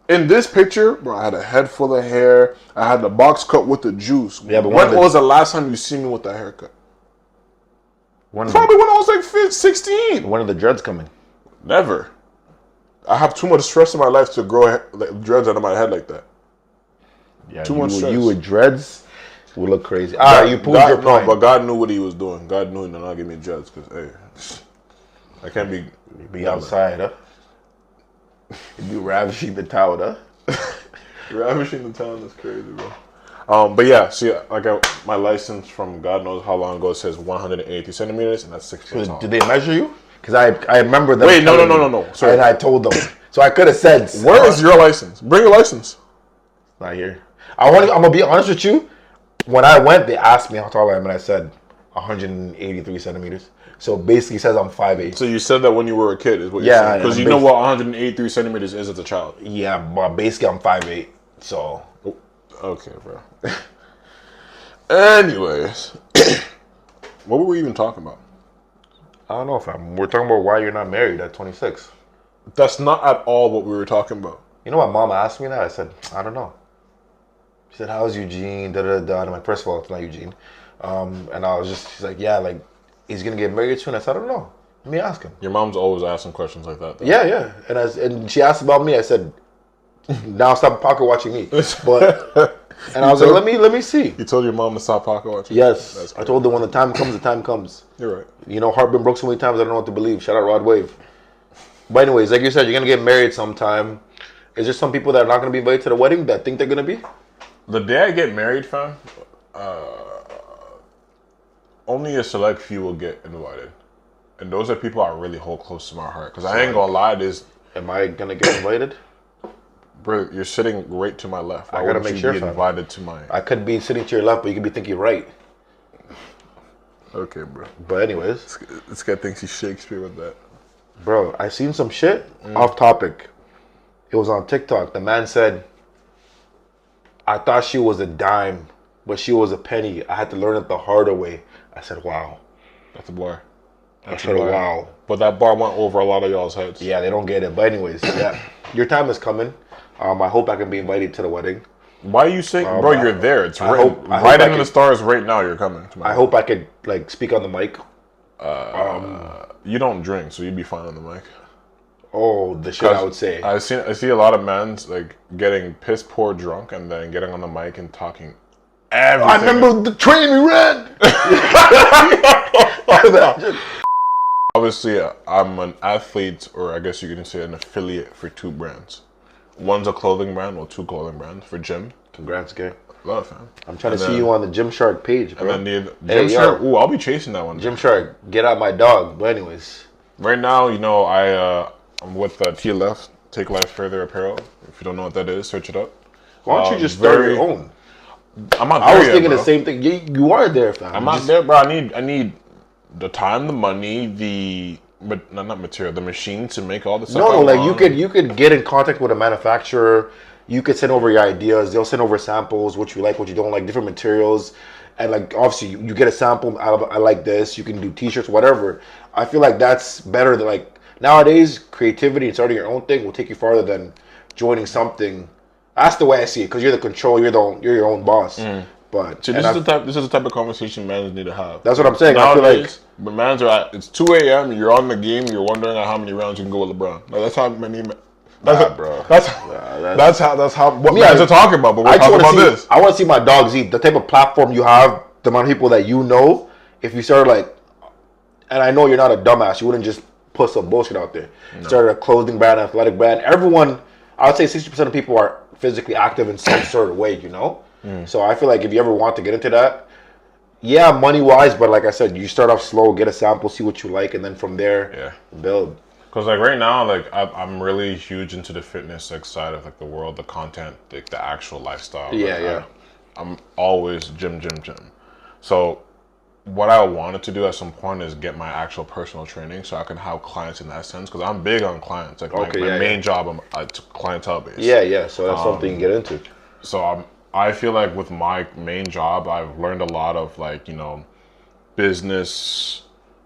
in this picture, bro, I had a head full of hair. I had the box cut with the juice. Yeah, but when was the last time you see me with that haircut? Probably when I was like 16. When are the dreads coming? Never. I have too much stress in my life to grow dreads out of my head like that. Yeah, Too much stress. You with dreads would look crazy. You pulled your point. No, but God knew what He was doing. God knew He did not give me dreads because, hey, I can't be outside, huh? You be ravishing the town, huh? Ravishing the town is crazy, bro. But yeah, see, my license from God knows how long ago says 180 centimeters, and that's 6 feet tall. Did they measure you? Because I remember them. Wait, no. Sorry. And I told them. So I could have said, where is your license? Bring your license. Not here. I'm gonna be honest with you. When I went, they asked me how tall I am, and I said 183 centimeters. So basically, it says I'm 5'8". So you said that when you were a kid, is what you're saying? Because you know what 183 centimeters is as a child. Yeah, but basically I'm 5'8". So okay, bro. Anyways, What were we even talking about? I don't know, fam. We're talking about why you're not married at 26. That's not at all what we were talking about. You know what mom asked me that? I said, I don't know. She said, how's Eugene? Da da da. And I'm like, first of all, it's not Eugene. And I was just, she's like, yeah, like, he's going to get married soon. I said, I don't know. Let me ask him. Your mom's always asking questions like that, though. Yeah. And she asked about me. I said, now stop pocket watching me. But and I was like, let me see. You told your mom to stop pocket watching? Yes. I told her when the time comes, the time comes. You're right. You know, heart been broke so many times, I don't know what to believe. Shout out Rod Wave. But anyways, like you said, you're going to get married sometime. Is there some people that are not going to be invited to the wedding that think they're going to be? The day I get married, fam, only a select few will get invited. And those are people I really hold close to my heart. Because I ain't going to lie, am I going to get invited? Bro, you're sitting right to my left. Why I gotta make sure, be invited to mine? I could be sitting to your left, but you could be thinking right. Okay, bro. But anyways, This guy thinks he's Shakespeare with that. bro, I seen some shit off topic. It was on TikTok. The man said, I thought she was a dime, but she was a penny. I had to learn it the harder way. I said, wow. That's a bar. I said, wow. But that bar went over a lot of y'all's heads. Yeah, they don't get it. But anyways, yeah, your time is coming. I hope I can be invited to the wedding. Why are you saying, bro? You're there. It's I right, hope I right into could- the stars right now. You're coming. To my I hope I could like speak on the mic. You don't drink, so you'd be fine on the mic. Oh, the shit I would say. I see a lot of men like getting piss poor drunk and then getting on the mic and talking everything. I remember the train we ran. Obviously, I'm an athlete, or I guess you can say an affiliate for two brands. One's a clothing brand, well, two clothing brands for gym. Congrats, gang. Love, fam. I'm trying to see you on the Gymshark page, bro. And then the Hey, Gymshark. yo. Ooh, I'll be chasing that one. Gymshark, get out my dog. But anyways, Right now, you know, I'm with TLF, Take Life Further Apparel. If you don't know what that is, search it up. why don't you just start your own? I'm not there I was yet, thinking bro. the same thing. You are there, fam. I'm not there, bro. I need the time, the money, not material, the machine to make all the stuff. No, I like want. you could get in contact with a manufacturer. You could send over your ideas. They'll send over samples, what you like, what you don't like, different materials, and like obviously you get a sample. I like this. You can do T-shirts, whatever. I feel like that's better than like nowadays. Creativity and starting your own thing will take you farther than joining something. That's the way I see it, because you're the control. You're your own boss. But So this is the type of conversation men need to have. that's what I'm saying. I feel Nowadays, but mans are it's 2 a.m. You're on the game. You're wondering how many rounds you can go with LeBron. Like, that's how many. bro. That's how what mans are talking about. But we're talking about this. I want to see my dogs eat. The type of platform you have, the amount of people that you know. If you started like, and I know you're not a dumbass, you wouldn't just put some bullshit out there. No. Started a clothing brand, athletic brand. Everyone, I would say 60% of people are physically active in some sort of way, you know? So I feel like if you ever want to get into that, yeah, money-wise, but like I said, you start off slow, get a sample, see what you like, and then from there, build. Because like right now, like I'm really huge into the fitness like side of like the world, the content, like the actual lifestyle. Yeah. I'm always gym. So what I wanted to do at some point is get my actual personal training so I can have clients in that sense. Because I'm big on clients. Like my main job, I'm clientele based. Yeah. So that's something you can get into. So I feel like with my main job, I've learned a lot of like, you know, business,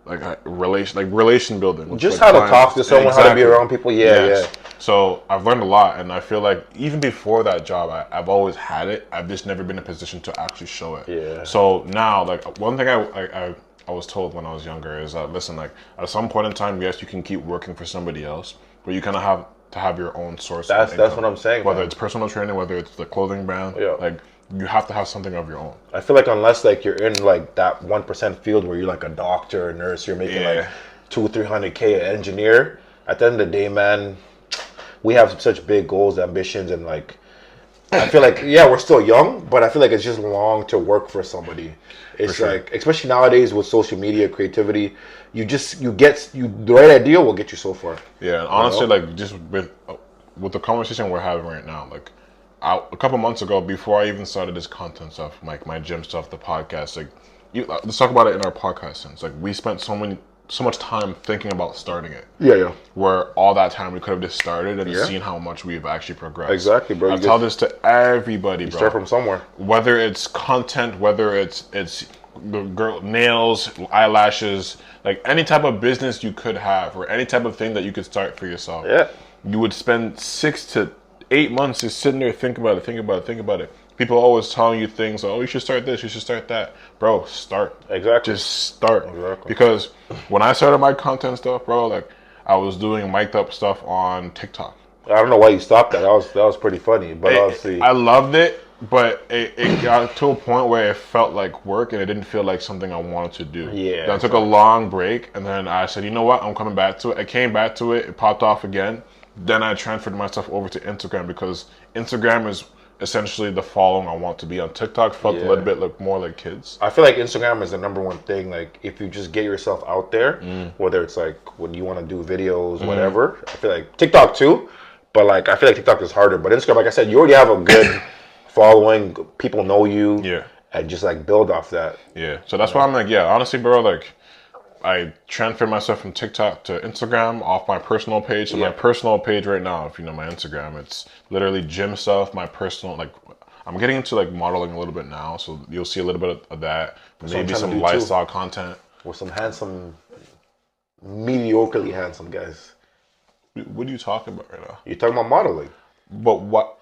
like relation building. With, Just like, how to talk to someone, how to be around people. Yeah. So I've learned a lot, and I feel like even before that job, I've always had it. I've just never been in a position to actually show it. Yeah. So now, like one thing I was told when I was younger is that, listen, like at some point in time, yes, you can keep working for somebody else, but you kind of have to have your own source. That's what I'm saying. Whether it's personal training, whether it's the clothing brand, like you have to have something of your own. I feel like unless like you're in like that 1% field where you're like a doctor, a nurse, you're making like 200-300K an engineer. At the end of the day, man, we have such big goals, ambitions, and like I feel like we're still young, but I feel like it's just long to work for somebody. It's like, especially nowadays with social media, creativity, the right idea will get you so far. Yeah, and honestly, like just with the conversation we're having right now, like a couple months ago, before I even started this content stuff, like my gym stuff, the podcast, like let's talk about it in our podcast sense. Like we spent so much time thinking about starting it. Yeah. Where all that time we could have just started and seen how much we've actually progressed. Exactly, bro. I tell this to everybody, bro. Start from somewhere. Whether it's content, whether it's the girl nails, eyelashes, like any type of business you could have, or any type of thing that you could start for yourself. Yeah. You would spend 6 to 8 months just sitting there, think about it. People are always telling you things, like, oh, you should start this, you should start that. Bro, start. Exactly. Just start. Exactly. Because when I started my content stuff, bro, like I was doing mic'd up stuff on TikTok. I don't know why you stopped that. That was pretty funny, but obviously, I loved it, but it got to a point where it felt like work and it didn't feel like something I wanted to do. Yeah, Then I took a long break and then I said, you know what, I'm coming back to it. I came back to it, it popped off again. Then I transferred myself over to Instagram because Instagram is essentially the following I want to be on. TikTok felt a little bit more like kids. I feel like Instagram is the number one thing. Like, if you just get yourself out there, whether it's like when you want to do videos, whatever. I feel like TikTok too, but like I feel like TikTok is harder. But Instagram, like I said, you already have a good following. People know you. Yeah. And just like build off that. Yeah. So that's why I'm like, yeah, honestly, bro, like I transferred myself from TikTok to Instagram off my personal page. So my personal page right now, if you know my Instagram, it's literally gym stuff. My personal, like, I'm getting into like modeling a little bit now, so you'll see a little bit of that. Maybe some lifestyle content with some handsome, mediocrely handsome guys. What are you talking about right now? You're talking about modeling. But what?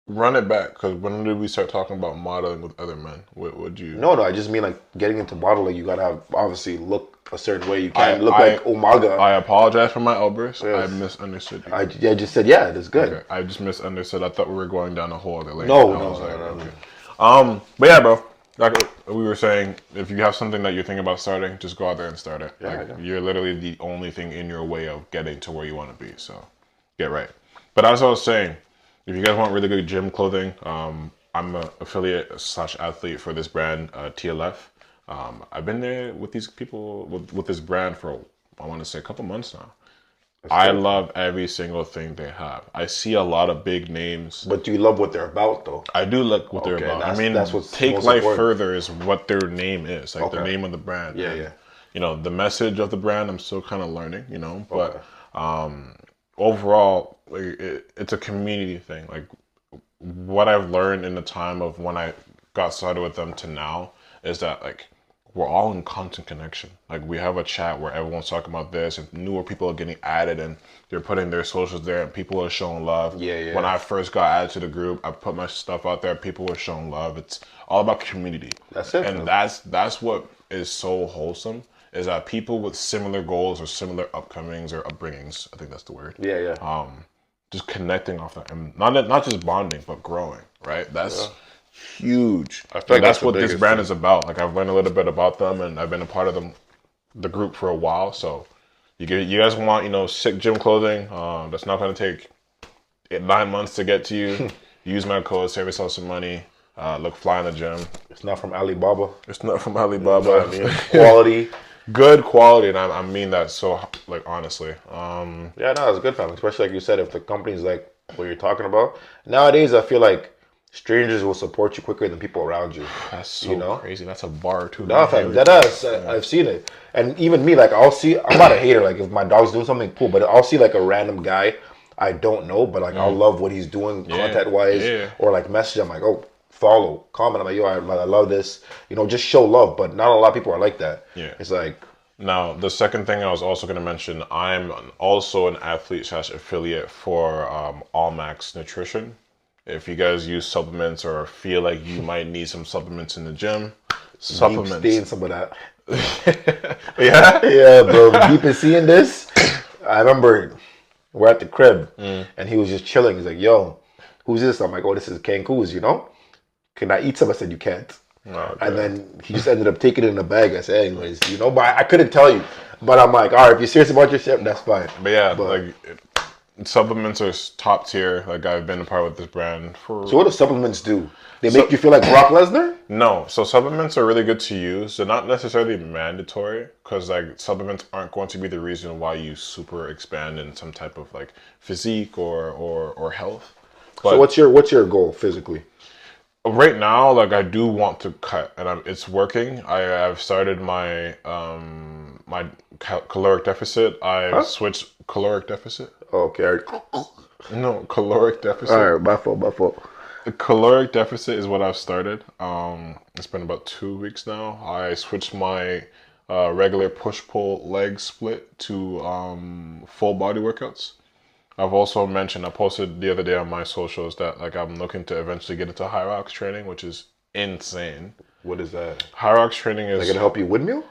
Run it back, because when did we start talking about modeling with other men? What would you? No, I just mean like getting into modeling. You gotta have obviously look a certain way. You can't look like Umaga. I apologize for my outburst. Yes. I misunderstood you. I just said that's good. Okay. I just misunderstood. I thought we were going down a whole other lane. No. Okay. But yeah, bro. Like we were saying, if you have something that you're thinking about starting, just go out there and start it. Yeah, You're literally the only thing in your way of getting to where you want to be. So get right. But as I was saying, if you guys want really good gym clothing, I'm an affiliate / athlete for this brand, TLF. I've been there with these people, with this brand for, I want to say, a couple months now. I love every single thing they have. I see a lot of big names. But do you love what they're about, though? I do like what they're about. I mean, that's what's Take most Life important. Further is what their name is, like the name of the brand. Yeah. You know, the message of the brand, I'm still kind of learning, you know, but overall, like, it's a community thing. Like, what I've learned in the time of when I got started with them to now is that, like, we're all in constant connection. Like, we have a chat where everyone's talking about this, and newer people are getting added, and they're putting their socials there, and people are showing love. Yeah. When I first got added to the group, I put my stuff out there. People were showing love. It's all about community. That's it. And that's what is so wholesome. Is that people with similar goals or similar upcomings or upbringings, I think that's the word. Yeah. Just connecting off that, and not just bonding, but growing. Right. That's huge. I feel like that's what this brand is about. Like, I've learned a little bit about them, and I've been a part of the group for a while. So you guys want, sick gym clothing. That's not going to take 9 months to get to you. Use my code, save yourself some money. Look fly in the gym. It's not from Alibaba. It's not from Alibaba. You know what I mean? Quality. Good quality, and I mean that so, like, honestly. Yeah, no, it's good, fam. Especially like you said, if the company's like what you're talking about. Nowadays, I feel like strangers will support you quicker than people around you. That's so crazy. That's a bar too. No, fam, I've seen it. And even me, like, I'm not a hater. Like, if my dog's doing something cool, but I'll see like a random guy I don't know, but like I'll love what he's doing content wise, or like message. I'm like, oh, follow, comment. I'm like, yo, I love this. Just show love. But not a lot of people are like that. Yeah, it's like. Now, the second thing I was also going to mention, I'm also an athlete / affiliate for All Max Nutrition. If you guys use supplements or feel like you might need some supplements in the gym, supplements. Deep seeing some of that. Yeah, bro. Deep been seeing this. I remember we're at the crib and he was just chilling. He's like, yo, who's this? I'm like, oh, this is Cancun's, Can I eat some? I said, you can't. Okay. And then he just ended up taking it in a bag. I said, anyways, but I couldn't tell you. But I'm like, all right, if you're serious about your shit, that's fine. But yeah, like, supplements are top tier. Like, I've been a part with this brand for. So what do supplements do? They make you feel like Brock Lesnar? No. So supplements are really good to use. They're not necessarily mandatory, because like supplements aren't going to be the reason why you super expand in some type of like physique or health. But so what's your goal physically? Right now, like, I do want to cut, and it's working. I've started my my caloric deficit. I've switched caloric deficit. Okay. No, caloric deficit. All right, my fault. The caloric deficit is what I've started. It's been about 2 weeks now. I switched my regular push-pull leg split to full body workouts. I've also mentioned, I posted the other day on my socials that like I'm looking to eventually get into high rocks training, which is insane. What is that? High rocks training is Is it gonna help you windmill?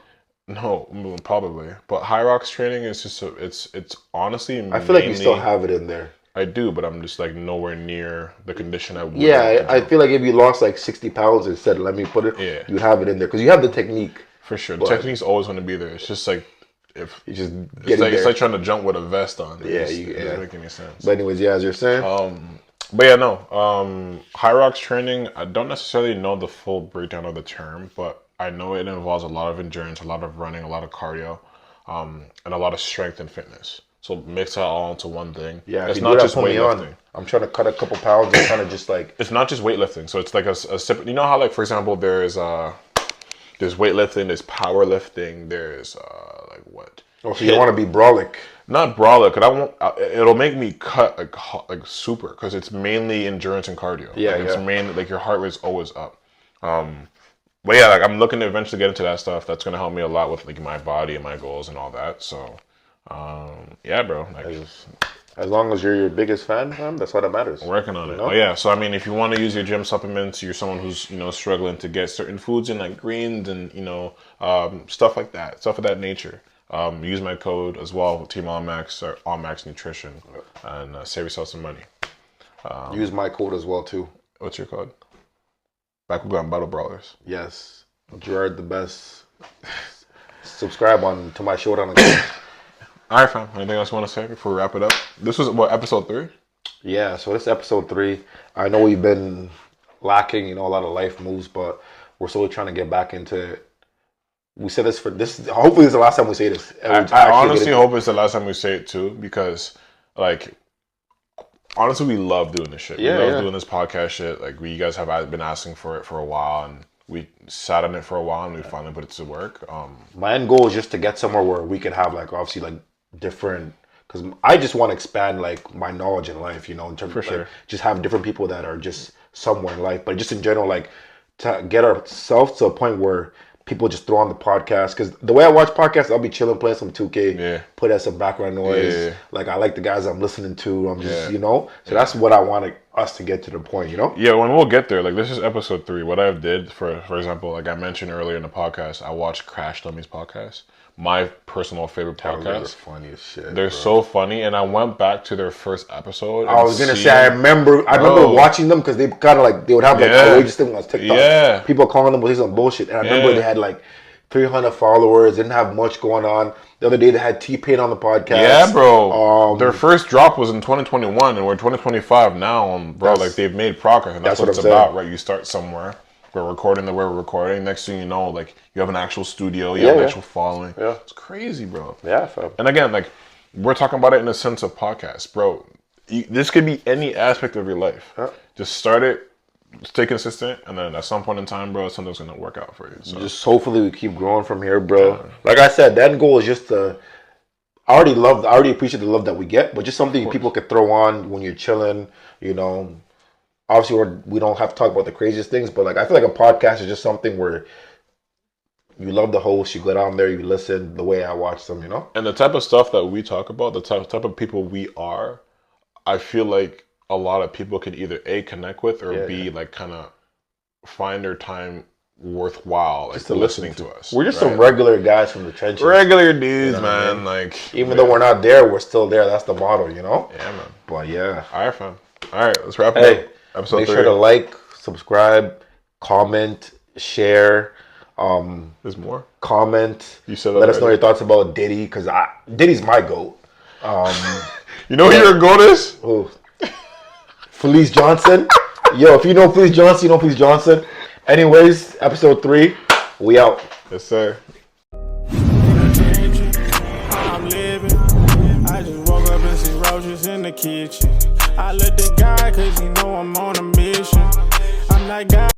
no, probably, but high rocks training is just it's honestly. I feel like you still have it in there. I do, but I'm just like nowhere near the condition I would. Yeah, I feel like if you lost like 60 pounds and said, "Let me put it," Yeah. you have it in there because you have the technique. For sure, the technique's always going to be there. It's just like if You just it's get like it it's there. like trying to jump with a vest on. Yeah, It doesn't make any sense. But anyways, yeah, as you're saying, But yeah, no. High rocks training, I don't necessarily know the full breakdown of the term, but I know it involves a lot of endurance, a lot of running, a lot of cardio, and a lot of strength and fitness. So mix that all into one thing. yeah, It's not just weightlifting. I'm trying to cut a couple pounds and kind of just like It's not just weightlifting. So it's like a you know how like for example there's weightlifting, there's powerlifting, there's like what? oh, so you don't want to be brolic. Not brawler, cause I won't. It'll make me cut like super, cause it's mainly endurance and cardio. Yeah, like, it's yeah. mainly like your heart rate's always up. But yeah, like I'm looking to eventually get into that stuff. That's gonna help me a lot with like my body and my goals and all that. So, yeah, bro. Like, As long as you're your biggest fan, man, that's all that matters. working on it. know? Oh yeah. So I mean, if you want to use your gym supplements, you're someone who's struggling to get certain foods in like greens and stuff like that, stuff of that nature. Use my code as well, Team Allmax or Allmax Nutrition, and save yourself some money. Use my code as well too. What's your code? Bakugan Battle Brawlers. Yes, Gerard the best. Subscribe to my show down the All right, fam. Anything else you want to say before we wrap it up? This was what, episode 3? Yeah, so this is episode 3. I know we've been lacking, a lot of life moves, but we're slowly trying to get back into it. We said this hopefully this is the last time we say this. I honestly hope it's the last time we say it too, because like honestly we love doing this shit. Yeah, we love doing this podcast shit. Like you guys have been asking for it for a while, and we sat on it for a while and we finally put it to work. My end goal is just to get somewhere where we can have like obviously like different, because I just want to expand like my knowledge in life, in terms of like, just have different people that are just somewhere in life, but just in general, like to get ourselves to a point where people just throw on the podcast. Because the way I watch podcasts, I'll be chilling, playing some 2K, put out some background noise. Yeah. Like I like the guys I'm listening to. I'm just, So that's what I want us to get to the point, Yeah, when we'll get there. Like this is episode 3. What I did, for example, like I mentioned earlier in the podcast, I watched Crash Dummies podcast. My personal favorite podcast. They're funny as shit. They're so funny, and I went back to their first episode. I was gonna say I remember watching them because they kind of like they would have like outrageous thing on TikTok. Yeah, people calling them with some bullshit, and I remember they had like 300 followers, didn't have much going on. The other day they had T-Pain on the podcast. Yeah, bro. Their first drop was in 2021, and we're 2025 now, and bro, like they've made progress, and that's what it's about, right? You start somewhere. We're recording the way we're recording. Next thing you know, like you have an actual studio, you have an actual following. Yeah, it's crazy, bro. Yeah, fam. And again, like we're talking about it in the sense of podcasts, bro. This could be any aspect of your life. Yeah. Just start it, stay consistent, and then at some point in time, bro, something's gonna work out for you. So. Just hopefully we keep growing from here, bro. Yeah. Like I said, the end goal is just to. I already appreciate the love that we get, but just something people could throw on when you're chilling, Obviously, we don't have to talk about the craziest things, but like I feel like a podcast is just something where you love the host, you go down there, you listen the way I watch them, And the type of stuff that we talk about, the type of people we are, I feel like a lot of people can either A, connect with, or B, like kind of find their time worthwhile like listening to us. We're just some regular guys from the trenches. Regular dudes, man. I mean? Like even though we're not there, we're still there. That's the motto, Yeah, man. But yeah. All right, fam. All right, let's wrap it up. Episode Make 3. sure to like, subscribe, comment, share. There's more. Comment. You said that Let us know your thoughts about Diddy, because Diddy's my GOAT. You know who your GOAT is? Who? Felice Johnson. Yo, if you know Felice Johnson, you know Felice Johnson. Anyways, episode 3, we out. Yes, sir. I'm living. I just woke up and see roaches in the kitchen. I let the guy cause he know I'm on a mission. I'm that guy.